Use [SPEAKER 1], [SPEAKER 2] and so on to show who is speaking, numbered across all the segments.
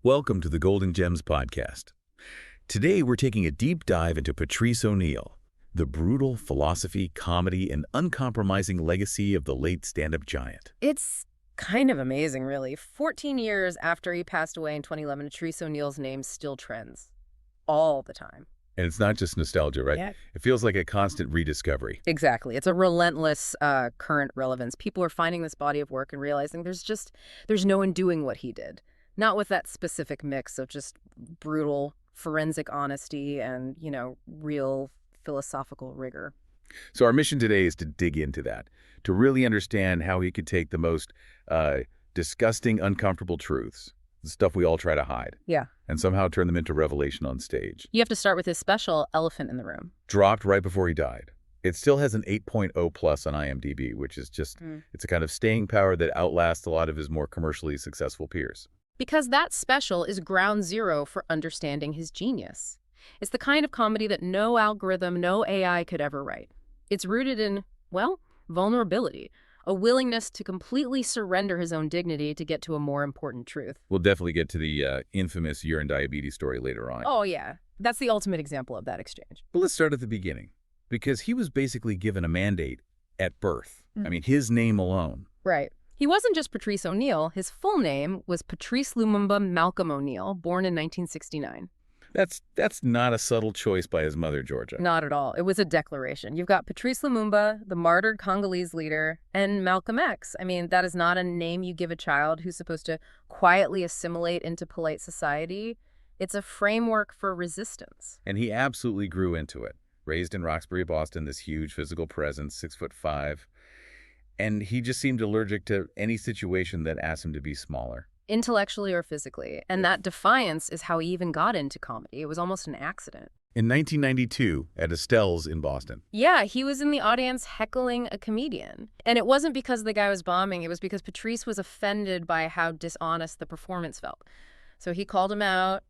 [SPEAKER 1] Welcome to the Golden Gems podcast. Today we're taking a deep dive into Patrice O'Neal, the brutal philosophy, comedy, and uncompromising legacy of the late stand-up giant.
[SPEAKER 2] It's kind of amazing, really. 14 years after he passed away in 2011, Patrice O'Neal's name still trends. All the time.
[SPEAKER 1] And it's not just nostalgia, right?
[SPEAKER 2] Yeah.
[SPEAKER 1] It feels like a constant rediscovery.
[SPEAKER 2] Exactly. It's a relentless current relevance. People are finding this body of work and realizing there's no undoing what he did. Not with that specific mix of just brutal forensic honesty and, real philosophical rigor.
[SPEAKER 1] So our mission today is to dig into that, to really understand how he could take the most disgusting, uncomfortable truths, the stuff we all try to hide, and somehow turn them into revelation on stage.
[SPEAKER 2] You have to start with his special, Elephant in the Room.
[SPEAKER 1] Dropped right before he died. It still has an 8.0 plus on IMDb, which is just, it's a kind of staying power that outlasts a lot of his more commercially successful peers.
[SPEAKER 2] Because that special is ground zero for understanding his genius. It's the kind of comedy that no algorithm, no AI could ever write. It's rooted in, vulnerability, a willingness to completely surrender his own dignity to get to a more important truth.
[SPEAKER 1] We'll definitely get to the infamous urine diabetes story later on.
[SPEAKER 2] Oh, yeah. That's the ultimate example of that exchange.
[SPEAKER 1] But let's start at the beginning, because he was basically given a mandate at birth. I mean, his name alone.
[SPEAKER 2] Right. He wasn't just Patrice O'Neal. His full name was Patrice Lumumba Malcolm O'Neal, born in 1969.
[SPEAKER 1] That's not a subtle choice by his mother, Georgia.
[SPEAKER 2] Not at all. It was a declaration. You've got Patrice Lumumba, the martyred Congolese leader, and Malcolm X. I mean, that is not a name you give a child who's supposed to quietly assimilate into polite society. It's a framework for resistance.
[SPEAKER 1] And he absolutely grew into it. Raised in Roxbury, Boston, this huge physical presence, 6'5". And he just seemed allergic to any situation that asked him to be smaller.
[SPEAKER 2] Intellectually or physically. And that defiance is how he even got into comedy. It was almost an accident.
[SPEAKER 1] In 1992, at Estelle's in Boston.
[SPEAKER 2] Yeah, he was in the audience heckling a comedian. And it wasn't because the guy was bombing. It was because Patrice was offended by how dishonest the performance felt. So he called him out,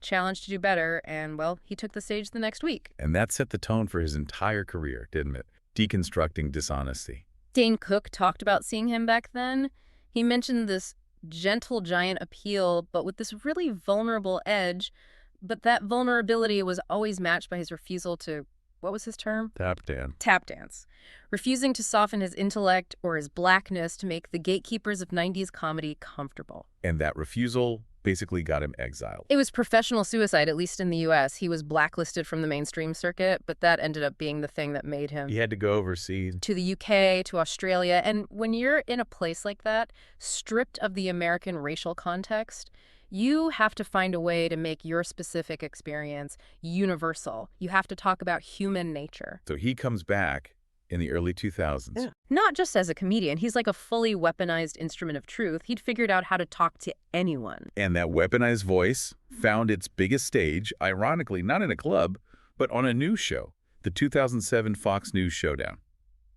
[SPEAKER 2] challenged to do better, and, he took the stage the next week.
[SPEAKER 1] And that set the tone for his entire career, didn't it? Deconstructing dishonesty.
[SPEAKER 2] Dane Cook talked about seeing him back then. He mentioned this gentle giant appeal, but with this really vulnerable edge. But that vulnerability was always matched by his refusal to, what was his term?
[SPEAKER 1] Tap dance.
[SPEAKER 2] Tap dance. Refusing to soften his intellect or his blackness to make the gatekeepers of 90s comedy comfortable.
[SPEAKER 1] And that refusal basically got him exiled.
[SPEAKER 2] It was professional suicide, at least in the U.S. He was blacklisted from the mainstream circuit, but that ended up being the thing that made him...
[SPEAKER 1] He had to go overseas.
[SPEAKER 2] To the UK, to Australia. And when you're in a place like that, stripped of the American racial context, you have to find a way to make your specific experience universal. You have to talk about human nature.
[SPEAKER 1] So he comes back in the early 2000s.
[SPEAKER 2] Yeah. Not just as a comedian. He's like a fully weaponized instrument of truth. He'd figured out how to talk to anyone.
[SPEAKER 1] And that weaponized voice found its biggest stage, ironically, not in a club, but on a news show, the 2007 Fox News Showdown.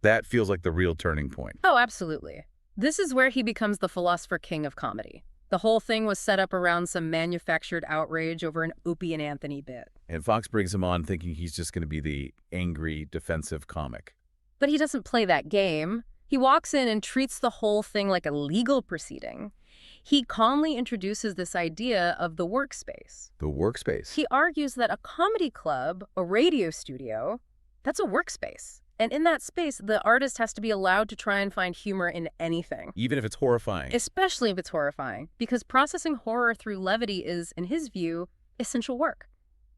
[SPEAKER 1] That feels like the real turning point.
[SPEAKER 2] Oh, absolutely. This is where he becomes the philosopher king of comedy. The whole thing was set up around some manufactured outrage over an Opie and Anthony bit.
[SPEAKER 1] And Fox brings him on thinking he's just going to be the angry, defensive comic.
[SPEAKER 2] But he doesn't play that game. He walks in and treats the whole thing like a legal proceeding. He calmly introduces this idea of the workspace.
[SPEAKER 1] The workspace.
[SPEAKER 2] He argues that a comedy club, a radio studio, that's a workspace. And in that space, the artist has to be allowed to try and find humor in anything.
[SPEAKER 1] Even if it's horrifying.
[SPEAKER 2] Especially if it's horrifying. Because processing horror through levity is, in his view, essential work.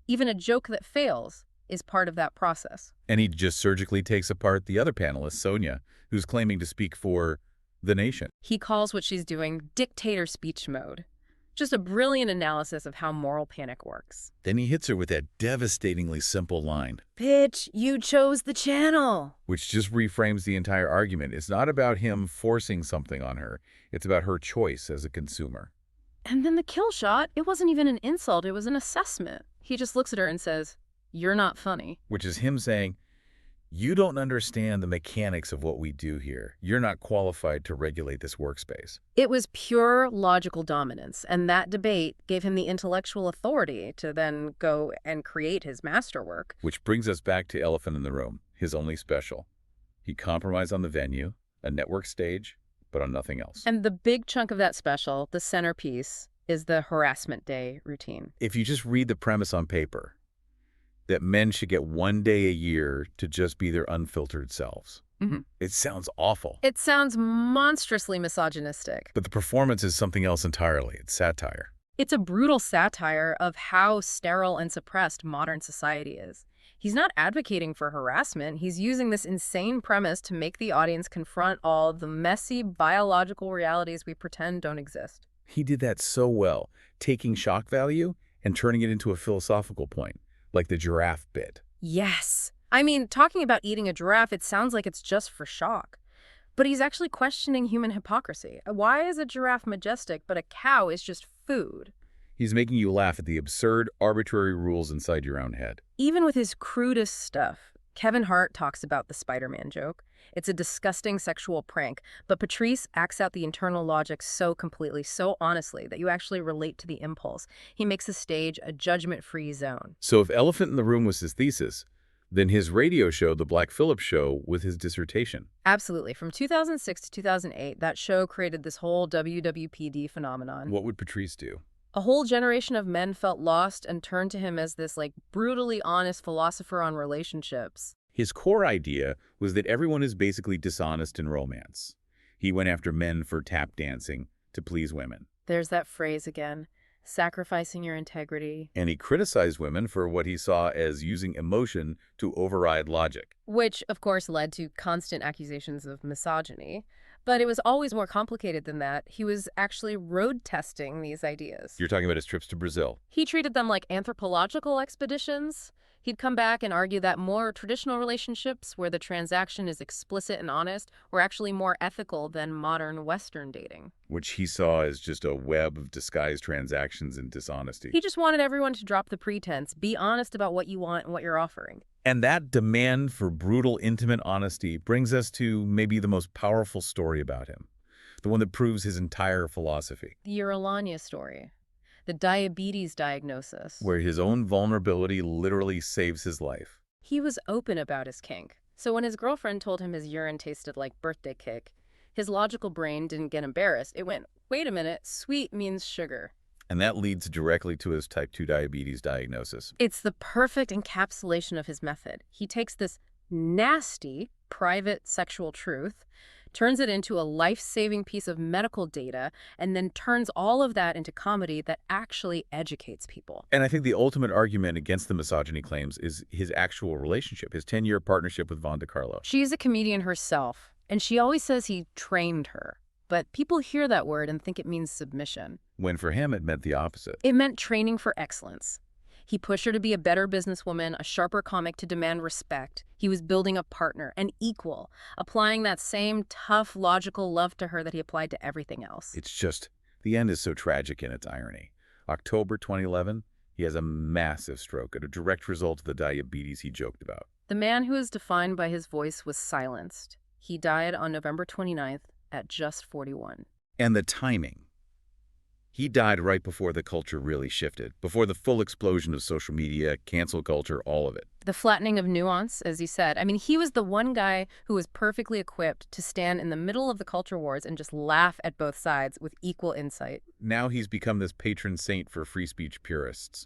[SPEAKER 2] Even a joke that fails is part of that process.
[SPEAKER 1] And he just surgically takes apart the other panelist, Sonia, who's claiming to speak for the nation.
[SPEAKER 2] He calls what she's doing dictator speech mode. Just a brilliant analysis of how moral panic works.
[SPEAKER 1] Then he hits her with that devastatingly simple line.
[SPEAKER 2] Bitch, you chose the channel.
[SPEAKER 1] Which just reframes the entire argument. It's not about him forcing something on her. It's about her choice as a consumer.
[SPEAKER 2] And then the kill shot, it wasn't even an insult. It was an assessment. He just looks at her and says, "You're not funny."
[SPEAKER 1] Which is him saying, you don't understand the mechanics of what we do here. You're not qualified to regulate this workspace.
[SPEAKER 2] It was pure logical dominance, and that debate gave him the intellectual authority to then go and create his masterwork.
[SPEAKER 1] Which brings us back to Elephant in the Room, his only special. He compromised on the venue, a network stage, but on nothing else.
[SPEAKER 2] And the big chunk of that special, the centerpiece, is the harassment day routine.
[SPEAKER 1] If you just read the premise on paper, that men should get 1 day a year to just be their unfiltered selves. It sounds awful.
[SPEAKER 2] It sounds monstrously misogynistic.
[SPEAKER 1] But the performance is something else entirely. It's satire.
[SPEAKER 2] It's a brutal satire of how sterile and suppressed modern society is. He's not advocating for harassment. He's using this insane premise to make the audience confront all the messy biological realities we pretend don't exist.
[SPEAKER 1] He did that so well, taking shock value and turning it into a philosophical point, like the giraffe bit.
[SPEAKER 2] Yes. I mean, talking about eating a giraffe, it sounds like it's just for shock. But he's actually questioning human hypocrisy. Why is a giraffe majestic, but a cow is just food?
[SPEAKER 1] He's making you laugh at the absurd, arbitrary rules inside your own head.
[SPEAKER 2] Even with his crudest stuff, Kevin Hart talks about the Spider-Man joke. It's a disgusting sexual prank, but Patrice acts out the internal logic so completely, so honestly, that you actually relate to the impulse. He makes the stage a judgment-free zone.
[SPEAKER 1] So if Elephant in the Room was his thesis, then his radio show, The Black Phillip Show, was his dissertation.
[SPEAKER 2] Absolutely. From 2006 to 2008, that show created this whole WWPD phenomenon.
[SPEAKER 1] What would Patrice do?
[SPEAKER 2] A whole generation of men felt lost and turned to him as this, brutally honest philosopher on relationships.
[SPEAKER 1] His core idea was that everyone is basically dishonest in romance. He went after men for tap dancing to please women.
[SPEAKER 2] There's that phrase again, sacrificing your integrity.
[SPEAKER 1] And he criticized women for what he saw as using emotion to override logic.
[SPEAKER 2] Which, of course, led to constant accusations of misogyny. But it was always more complicated than that. He was actually road testing these ideas.
[SPEAKER 1] You're talking about his trips to Brazil.
[SPEAKER 2] He treated them like anthropological expeditions. He'd come back and argue that more traditional relationships, where the transaction is explicit and honest, were actually more ethical than modern Western dating.
[SPEAKER 1] Which he saw as just a web of disguised transactions and dishonesty.
[SPEAKER 2] He just wanted everyone to drop the pretense, be honest about what you want and what you're offering.
[SPEAKER 1] And that demand for brutal, intimate honesty brings us to maybe the most powerful story about him, the one that proves his entire philosophy.
[SPEAKER 2] The urine story. The diabetes diagnosis.
[SPEAKER 1] Where his own vulnerability literally saves his life.
[SPEAKER 2] He was open about his kink. So when his girlfriend told him his urine tasted like birthday cake, his logical brain didn't get embarrassed. It went, wait a minute, sweet means sugar.
[SPEAKER 1] And that leads directly to his type 2 diabetes diagnosis.
[SPEAKER 2] It's the perfect encapsulation of his method. He takes this nasty, private sexual truth, turns it into a life-saving piece of medical data, and then turns all of that into comedy that actually educates people.
[SPEAKER 1] And I think the ultimate argument against the misogyny claims is his actual relationship, his 10-year partnership with Decarlo.
[SPEAKER 2] She's a comedian herself, and she always says he trained her. But people hear that word and think it means submission.
[SPEAKER 1] When for him, it meant the opposite.
[SPEAKER 2] It meant training for excellence. He pushed her to be a better businesswoman, a sharper comic to demand respect. He was building a partner, an equal, applying that same tough, logical love to her that he applied to everything else.
[SPEAKER 1] It's just, the end is so tragic in its irony. October 2011, he has a massive stroke, a direct result of the diabetes he joked about.
[SPEAKER 2] The man who is defined by his voice was silenced. He died on November 29th at just 41.
[SPEAKER 1] And the timing. He died right before the culture really shifted, before the full explosion of social media, cancel culture, all of it.
[SPEAKER 2] The flattening of nuance, as he said. I mean, he was the one guy who was perfectly equipped to stand in the middle of the culture wars and just laugh at both sides with equal insight.
[SPEAKER 1] Now he's become this patron saint for free speech purists,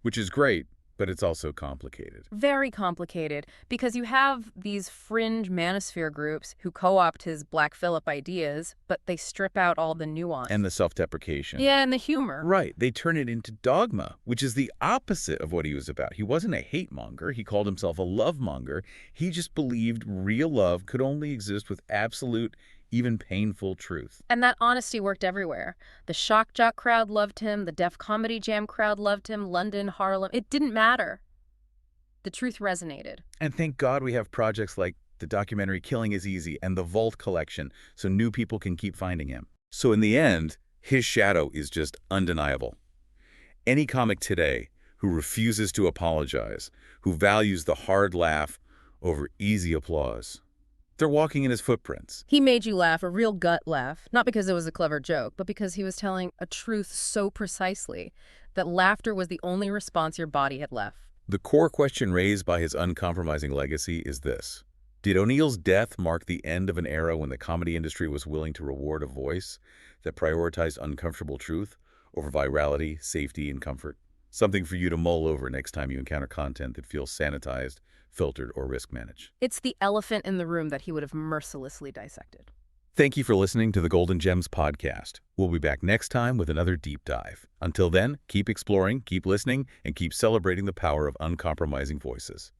[SPEAKER 1] which is great, but it's also complicated.
[SPEAKER 2] Very complicated, because you have these fringe manosphere groups who co-opt his Black Phillip ideas, but they strip out all the nuance.
[SPEAKER 1] And the self-deprecation.
[SPEAKER 2] Yeah, and the humor.
[SPEAKER 1] Right. They turn it into dogma, which is the opposite of what he was about. He wasn't a hate monger. He called himself a love monger. He just believed real love could only exist with absolute, even painful truth.
[SPEAKER 2] And that honesty worked everywhere. The shock jock crowd loved him. The Def Comedy Jam crowd loved him. London, Harlem. It didn't matter. The truth resonated.
[SPEAKER 1] And thank God we have projects like the documentary Killing is Easy and the Vault collection so new people can keep finding him. So in the end, his shadow is just undeniable. Any comic today who refuses to apologize, who values the hard laugh over easy applause, they're walking in his footprints.
[SPEAKER 2] He made you laugh, a real gut laugh, not because it was a clever joke, but because he was telling a truth so precisely that laughter was the only response your body had left.
[SPEAKER 1] The core question raised by his uncompromising legacy is this. Did O'Neal's death mark the end of an era when the comedy industry was willing to reward a voice that prioritized uncomfortable truth over virality, safety, and comfort. Something for you to mull over next time you encounter content that feels sanitized, filtered, or risk-managed.
[SPEAKER 2] It's the elephant in the room that he would have mercilessly dissected.
[SPEAKER 1] Thank you for listening to the Golden Gems podcast. We'll be back next time with another deep dive. Until then, keep exploring, keep listening, and keep celebrating the power of uncompromising voices.